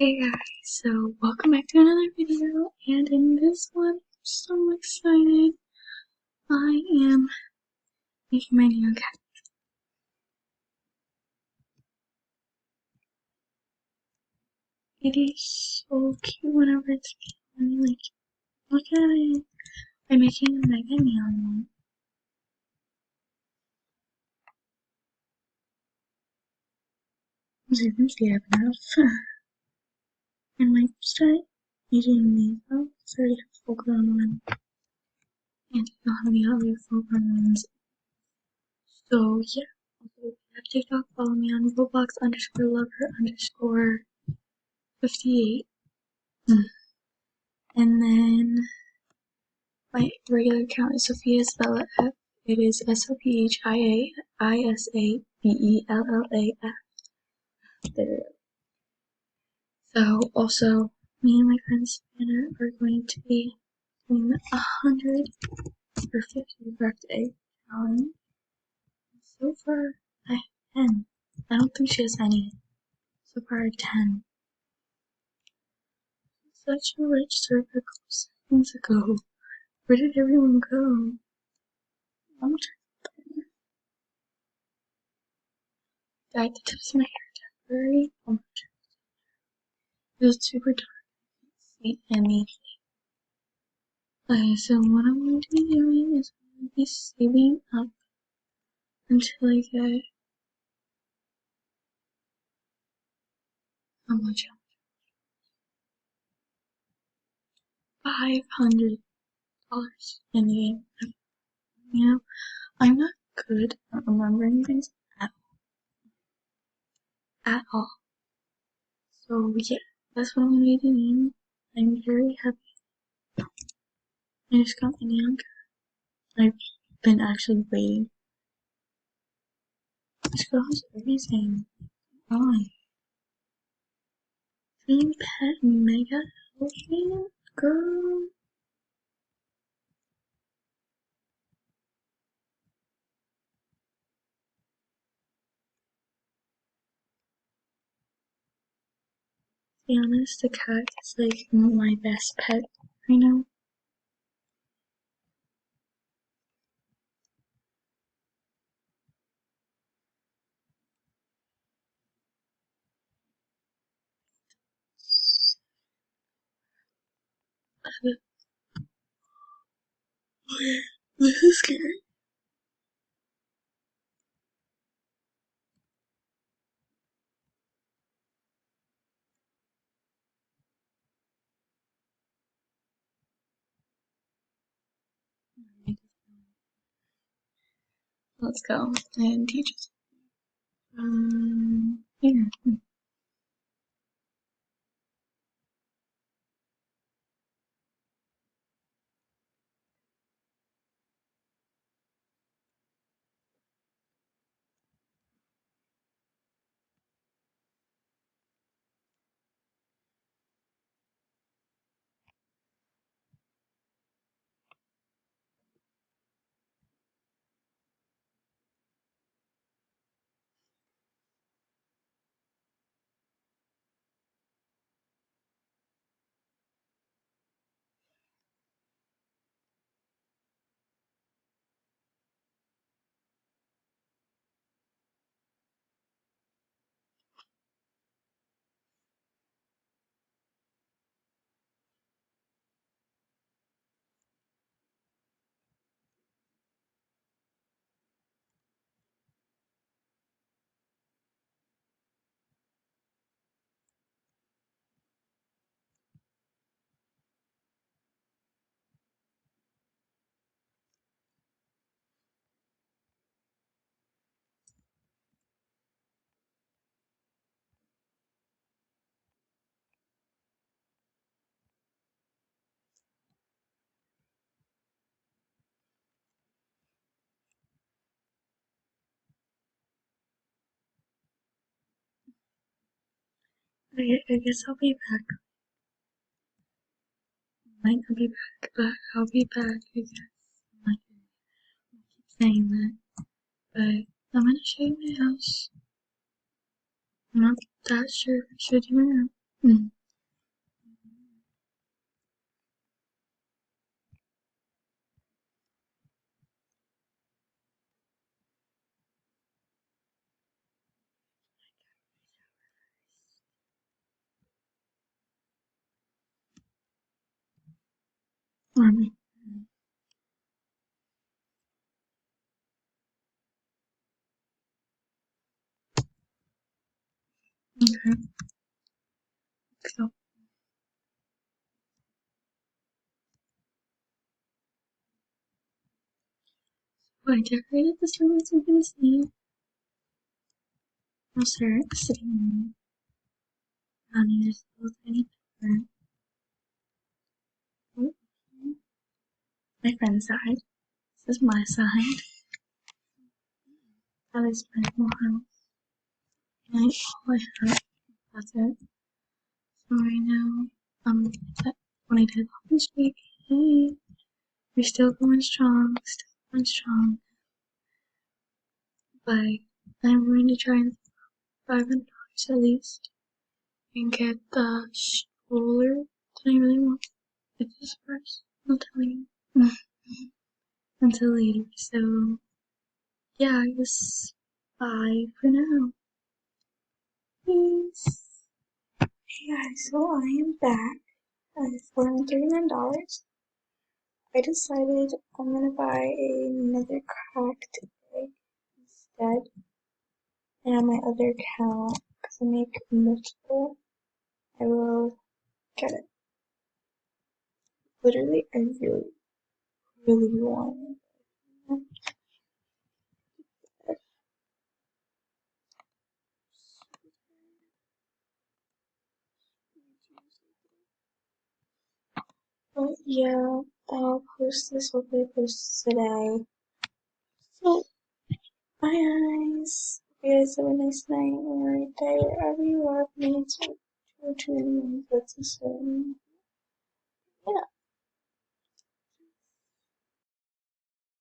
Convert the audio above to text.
Hey guys, so welcome back to another video, and in this one, I'm so excited. I am making my new cat. It is so cute whenever it's playing, like, look at it. I'm making a mega neon one. As you can see, I have enough. And my start using these out, so I already have full grown one. And I don't have any other full grown ones. So yeah, also if you have TikTok, follow me on Roblox_lover_58. And then my regular account is Sophia Isabella F. It is SOPHIAISABELLAF. There. So also, me and my friend Savannah are going to be doing the 100 or 50 birthday challenge. So far, I have 10. I don't think she has any. So far, I have 10. Such a rich circle seconds ago. Where did everyone go? I'm dyed the tips of my hair temporarily. It was super dark, sweet, and immediately. Okay, so what I'm going to be doing is I'm going to be saving up until I get how much? $500 in the game. You know, I'm not good at remembering things at all. So yeah, that's what I'm going to be doing. I'm very happy. I just got my neon cat. I've been actually waiting. This girl has everything. Why? Dream pet mega elephant girl. To be honest, the cat is like my best pet right now. Okay, this is scary. Let's go and teach us. Here. I guess I'll be back. Might not be back, but I'll be back. I guess. I keep saying that, but I'm gonna show you my house. I'm not that sure if I should do it or not. Mm. Um, okay. So I decorated this room as you can see. I'll start sitting on this little tiny picture. My friend's side. This is my side. That is my whole house. And all I have. That's it. So right now, when I did open streak, hey, we're still going strong, but I'm going to try and $500 at least and get the stroller that I really want. It's this first, I'll tell you. Until later, so yeah, I guess bye for now. Peace. Hey guys, so I am back. For $39. I decided I'm gonna buy another cracked egg instead. And on my other account, because I make multiple, I will get it. Literally, I really want it. But yeah, I'll post this, hopefully post today. So, bye guys. Hope you guys have a nice night or day wherever you are. Maybe it's 2 or 2 in the morning, that's a certain. Yeah.